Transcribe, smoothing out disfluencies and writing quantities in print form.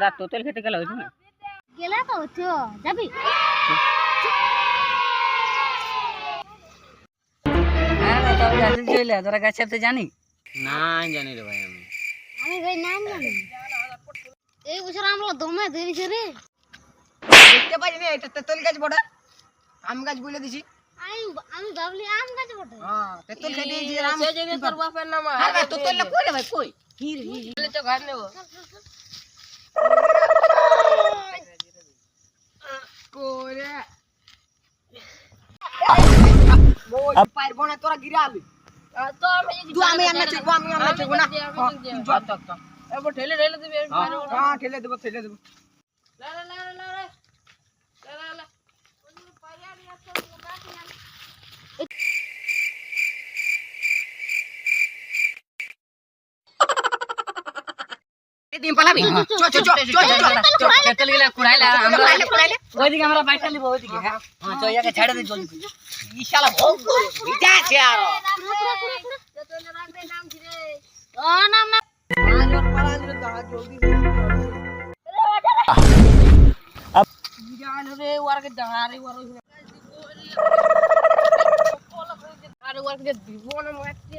আমরা তোতেল খেতে গেলে হইতো না গেলে তো হতো যাবি হ্যাঁ না তবে গাছে চলে তোরা গাছ ছাড়তে জানি না জানি রে ভাই আমি ভাই নাম জানি এই বছর আমরা দমে দিয়েছে রে দেখতে পাই না এটা তেতুল গাছ বড় আম গাছ বলে দিছি আমি আমি ভাবলি আম গাছ বটে হ্যাঁ তেতুল খেতে দিয়েছি আম সে জানি তোর বাপের নাম আরে তেতুল না কই রে ভাই কই বলে তো ঘর নেব কোরে বল পারবো না তোরা গিরালি তো আমি তুই আমি চেকবো আমি চেকবো না এবার ঠেলে ঠেলে দিবি হ্যাঁ ঠেলে দেবো লা লা লা লা লা লা দিন পালাবি চ তেতুল গিলা কুড়াইলা আমরা ওইদিকে আমরা বাইটা নিব ওইদিকে হ্যাঁ তো ইয়াকে ছেড়ে দে জলদি ই শালা ভোগ করে ভিজা আছে আর ও নাম না আজর পালাজ রে তা জলদি জান রে ওরকে দাঁড়ে ওর আরে ওরকে দিব না মারতে